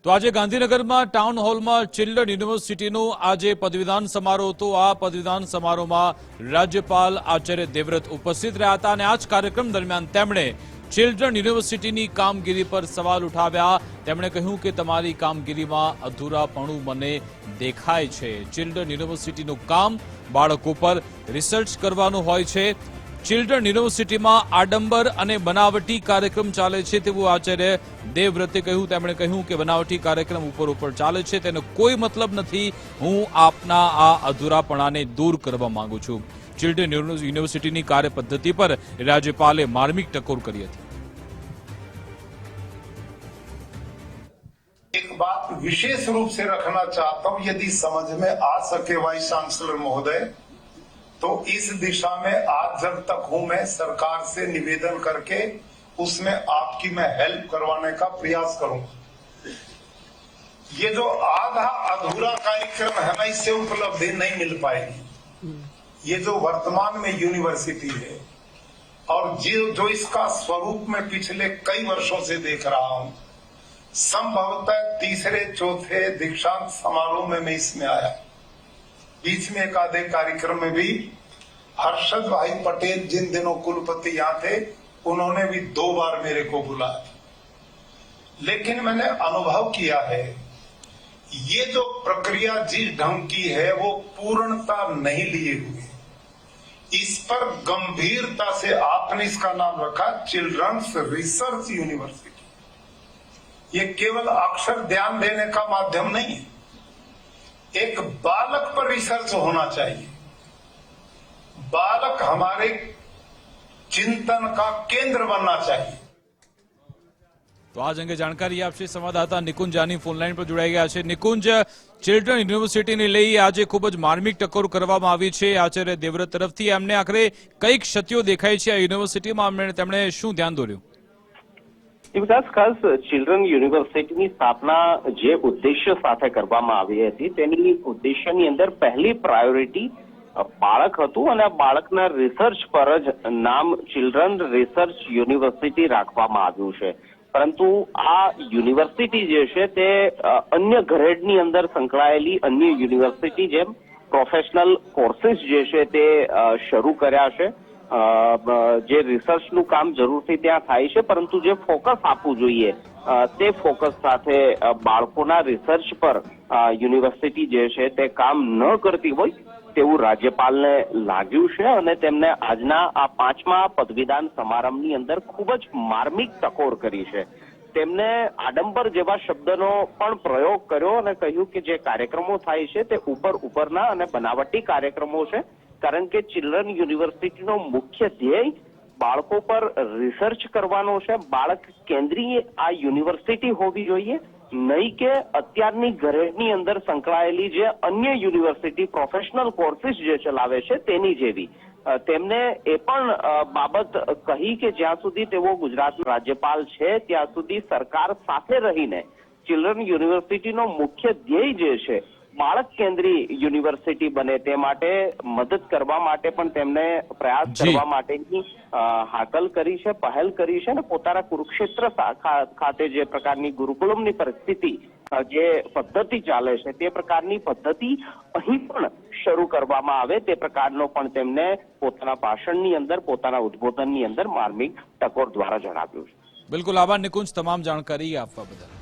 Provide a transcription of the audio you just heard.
તો આજે ગાંધીનગરમાં ટાઉન હોલમાં ચિલ્ડ્રન યુનિવર્સિટીનો આજે પદવીદાન સમારોહ હતો। આ પદવીદાન સમારોહમાં રાજ્યપાલ આચાર્ય દેવવ્રત ઉપસ્થિત રહ્યા હતા અને આ જ કાર્યક્રમ દરમિયાન તેમણે ચિલ્ડ્રન યુનિવર્સિટીની કામગીરી પર સવાલ ઉઠાવ્યા। તેમણે કહ્યું કે તમારી કામગીરીમાં અધૂરાપણું મને દેખાય છે। ચિલ્ડ્રન યુનિવર્સિટીનું કામ બાળકો પર રિસર્ચ કરવાનું હોય છે। ચિલ્ડ્રન યુનિવર્સિટીમાં આડંબર અને બનાવટી કાર્યક્રમ ચાલે છે તેવું આચાર્ય દેવવ્રતે કહ્યું। તેમણે કહ્યું કે બનાવટી કાર્યક્રમ ઉપર ચાલે છે તેનો કોઈ મતલબ નથી। હું આપના આ અધૂરાપણાને દૂર કરવા માંગુ છું। ચિલ્ડ્રન યુનિવર્સિટીની કાર્યપદ્ધતિ પર રાજ્યપાલે માર્મિક ટકોર કરી હતી। एक बात विशेष रूप से रखना चाहता हूं, यदि समझ में आ सके वाइस चांसलर महोदय, तो इस दिशा में आज जब तक हूं मैं सरकार से निवेदन करके उसमें आपकी मैं हेल्प करवाने का प्रयास करूंगा। ये जो आधा अधूरा कार्यक्रम है ना, इससे उपलब्धि नहीं मिल पाएगी। ये जो वर्तमान में यूनिवर्सिटी है और जो इसका स्वरूप में पिछले कई वर्षों से देख रहा हूं, संभवतः तीसरे चौथे दीक्षांत समारोह में मैं इसमें आया। बीच में एक आधे कार्यक्रम में भी हर्षद भाई पटेल जिन दिनों कुलपति यहाँ थे, उन्होंने भी 2 बार मेरे को बुलाया। लेकिन मैंने अनुभव किया है ये जो प्रक्रिया जिस ढंग की है वो पूर्णता नहीं लिए हुए। इस पर गंभीरता से आपने इसका नाम रखा चिल्ड्रंस रिसर्च यूनिवर्सिटी। ये केवल अक्षर ध्यान देने का माध्यम नहीं है, एक बालक पर रिसर्च होना चाहिए। बालक हमारे चिंतन का केंद्र बनना चाहिए। तो आज अंगे जानकारी आपसे संवाददाता निकुंज जानी फोनलाइन पर जोड़ाई गया है। निकुंज, चिल्ड्रन युनिवर्सिटी ने लई आज खूब ज मार्मिक टकोर करवामां आवी छे आचार्य देवव्रत तरफथी। एमने आखरे कई क्षतिओ देखाय छे आ युनिवर्सिटीमां, તેમણે શું ધ્યાન દોર્યું? વિકાસ ખાસ ચિલ્ડ્રન યુનિવર્સિટીની સ્થાપના જે ઉદ્દેશ્ય સાથે કરવામાં આવી હતી તેની ઉદ્દેશ્યની અંદર પહેલી પ્રાયોરિટી બાળક હતું અને આ બાળકના રિસર્ચ પર જ નામ ચિલ્ડ્રન રિસર્ચ યુનિવર્સિટી રાખવામાં આવ્યું છે। પરંતુ આ યુનિવર્સિટી જે છે તે અન્ય ગ્રેડની અંદર સંકળાયેલી અન્ય યુનિવર્સિટી જેમ પ્રોફેશનલ કોર્સીસ જે છે તે શરૂ કર્યા છે। જે રિસર્ચનું કામ જરૂરથી ત્યાં થાય છે, પરંતુ જે ફોકસ આપવું જોઈએ તે ફોકસ સાથે બાળકોના રિસર્ચ પર યુનિવર્સિટી જે છે તે કામ ન કરતી હોય તેવું રાજ્યપાલને લાગ્યું છે અને તેમને આજના આ 5મા પદવીદાન સમારંભની અંદર ખૂબ જ માર્મિક ટકોર કરી છે। તેમને આડંબર જેવા શબ્દનો પણ પ્રયોગ કર્યો અને કહ્યું કે જે કાર્યક્રમો થાય છે તે ઉપરના અને બનાવટી કાર્યક્રમો છે, કારણ કે ચિલ્ડ્રન યુનિવર્સિટીનો મુખ્ય ધ્યેય બાળકો પર રિસર્ચ કરવાનો છે। બાળક કેન્દ્રીય આ યુનિવર્સિટી હોવી જોઈએ, નહીં કે અત્યારની ગ્રેડની અંદર સંકળાયેલી જે અન્ય યુનિવર્સિટી પ્રોફેશનલ કોર્સીસ જે ચલાવે છે તેની જેવી। તેમને એ પણ બાબત કહી કે જ્યાં સુધી તેઓ ગુજરાતના રાજ્યપાલ છે ત્યાં સુધી સરકાર સાથે રહીને ચિલ્ડ્રન યુનિવર્સિટીનો મુખ્ય ધ્યેય જે છે બાળક કેન્દ્રીય યુનિવર્સિટી બને તે માટે મદદ કરવા માટે પણ તેમને પ્રયાસ કરવા માટેની હાકલ કરી છે, પહેલ કરી છે અને પોતાના કુરુક્ષેત્ર ખાતે જે પ્રકારની ગુરુકુલમની પરિસ્થિતિ જે પદ્ધતિ ચાલે છે તે પ્રકારની પદ્ધતિ અહીં પણ શરૂ કરવામાં આવે તે પ્રકારનો પણ તેમને પોતાના ભાષણની અંદર, પોતાના ઉદ્બોધનની અંદર માર્મિક ટકોર દ્વારા જણાવ્યું છે। બિલકુલ, આભાર નિકુંજ તમામ જાણકારી આપવા બદલ।